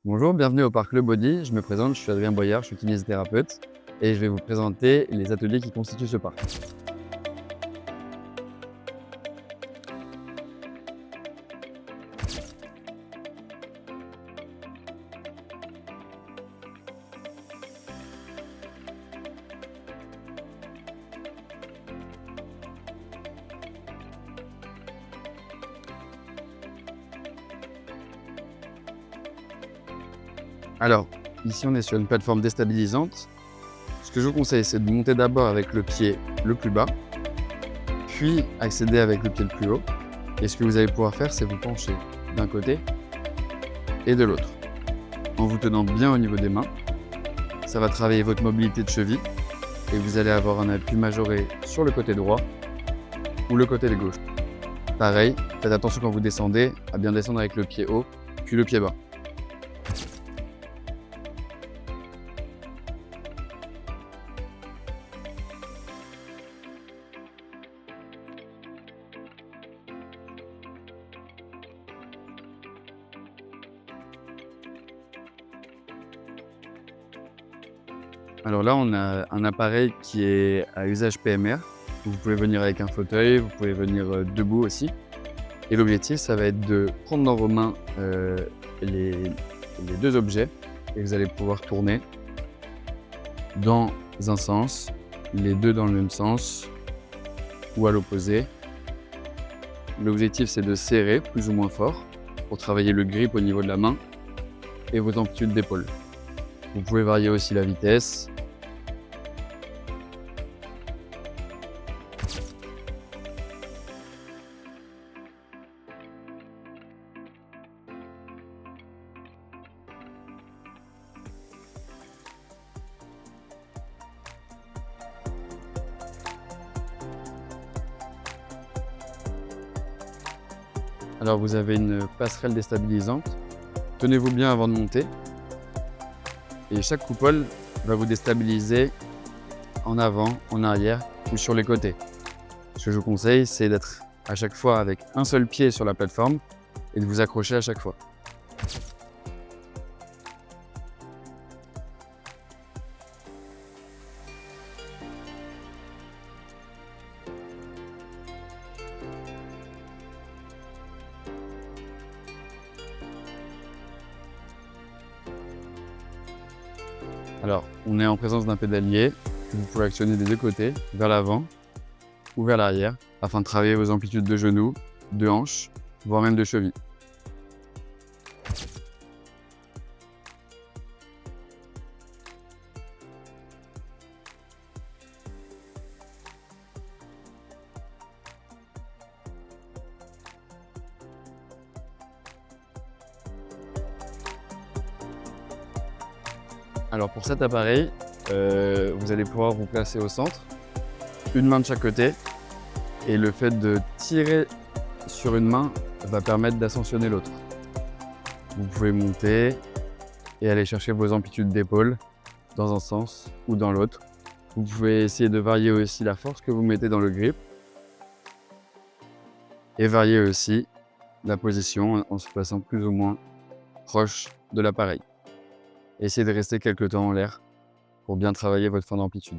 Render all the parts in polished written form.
Bonjour, bienvenue au Parc Le Body. Je me présente, je suis Adrien Boyard, je suis kinésithérapeute et je vais vous présenter les ateliers qui constituent ce parc. Alors, ici on est sur une plateforme déstabilisante. Ce que je vous conseille, c'est de monter d'abord avec le pied le plus bas, puis accéder avec le pied le plus haut. Et ce que vous allez pouvoir faire, c'est vous pencher d'un côté et de l'autre, en vous tenant bien au niveau des mains. Ça va travailler votre mobilité de cheville et vous allez avoir un appui majoré sur le côté droit ou le côté gauche. Pareil, faites attention quand vous descendez à bien descendre avec le pied haut, puis le pied bas. Alors là, on a un appareil qui est à usage PMR. Vous pouvez venir avec un fauteuil, vous pouvez venir debout aussi. Et l'objectif, ça va être de prendre dans vos mains les deux objets et vous allez pouvoir tourner dans un sens, les deux dans le même sens ou à l'opposé. L'objectif, c'est de serrer plus ou moins fort pour travailler le grip au niveau de la main et vos amplitudes d'épaule. Vous pouvez varier aussi la vitesse. Alors vous avez une passerelle déstabilisante. Tenez-vous bien avant de monter. Et chaque coupole va vous déstabiliser en avant, en arrière ou sur les côtés. Ce que je vous conseille, c'est d'être à chaque fois avec un seul pied sur la plateforme et de vous accrocher à chaque fois. Alors, on est en présence d'un pédalier que vous pouvez actionner des deux côtés, vers l'avant ou vers l'arrière, afin de travailler vos amplitudes de genoux, de hanches, voire même de cheville. Alors pour cet appareil, vous allez pouvoir vous placer au centre, une main de chaque côté, et le fait de tirer sur une main va permettre d'ascensionner l'autre. Vous pouvez monter et aller chercher vos amplitudes d'épaule dans un sens ou dans l'autre. Vous pouvez essayer de varier aussi la force que vous mettez dans le grip et varier aussi la position en se plaçant plus ou moins proche de l'appareil. Essayez de rester quelques temps en l'air pour bien travailler votre fin d'amplitude.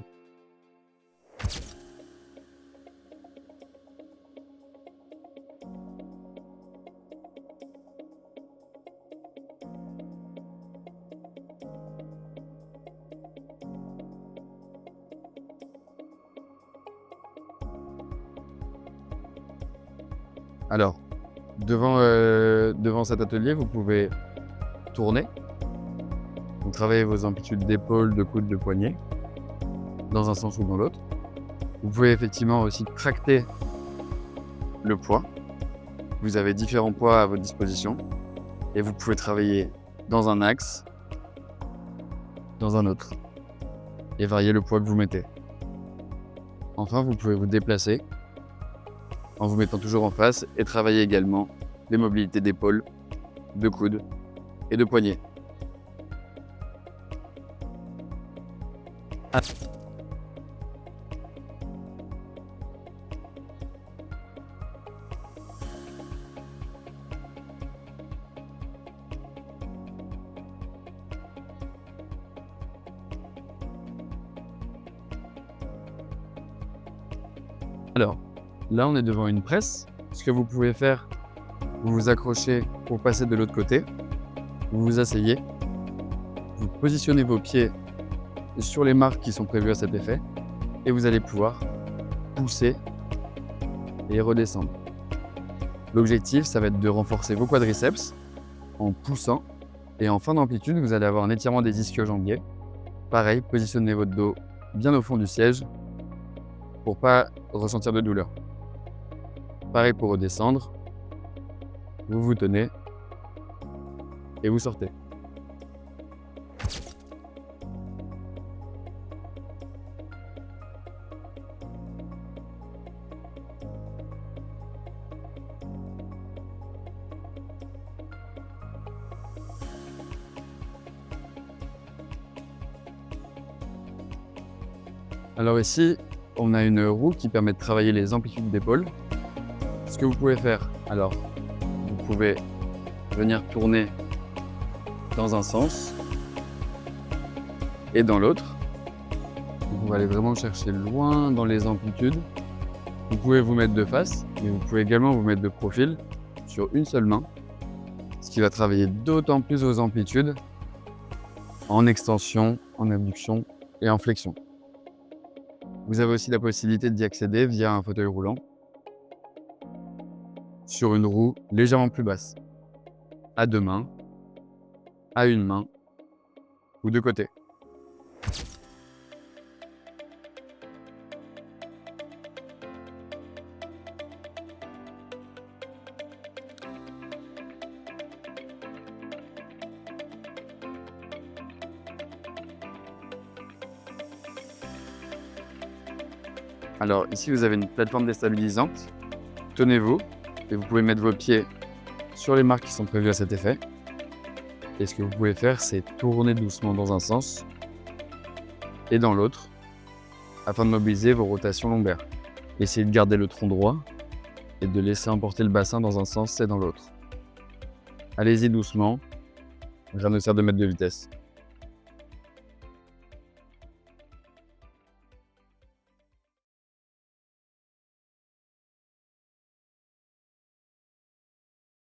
Alors, devant cet atelier, vous pouvez tourner. Donc, travaillez vos amplitudes d'épaule, de coude, de poignet, dans un sens ou dans l'autre. Vous pouvez effectivement aussi tracter le poids. Vous avez différents poids à votre disposition et vous pouvez travailler dans un axe, dans un autre et varier le poids que vous mettez. Enfin, vous pouvez vous déplacer en vous mettant toujours en face et travailler également les mobilités d'épaule, de coude et de poignet. Alors, là, on est devant une presse. Ce que vous pouvez faire, vous vous accrochez pour passer de l'autre côté. Vous vous asseyez. Vous positionnez vos pieds sur les marques qui sont prévues à cet effet. Et vous allez pouvoir pousser et redescendre. L'objectif, ça va être de renforcer vos quadriceps en poussant. Et en fin d'amplitude, vous allez avoir un étirement des ischio-jambiers. Pareil, positionnez votre dos bien au fond du siège pour ne pas ressentir de douleur. Pareil pour redescendre. Vous vous tenez et vous sortez. Alors ici, on a une roue qui permet de travailler les amplitudes d'épaule. Ce que vous pouvez faire, alors, vous pouvez venir tourner dans un sens et dans l'autre. Vous pouvez aller vraiment chercher loin dans les amplitudes. Vous pouvez vous mettre de face, mais vous pouvez également vous mettre de profil sur une seule main, ce qui va travailler d'autant plus vos amplitudes en extension, en abduction et en flexion. Vous avez aussi la possibilité d'y accéder via un fauteuil roulant sur une roue légèrement plus basse, à deux mains, à une main ou de côté. Alors ici, vous avez une plateforme déstabilisante. Tenez-vous et vous pouvez mettre vos pieds sur les marques qui sont prévues à cet effet. Et ce que vous pouvez faire, c'est tourner doucement dans un sens et dans l'autre afin de mobiliser vos rotations lombaires. Essayez de garder le tronc droit et de laisser emporter le bassin dans un sens et dans l'autre. Allez-y doucement, rien ne sert de mettre de vitesse.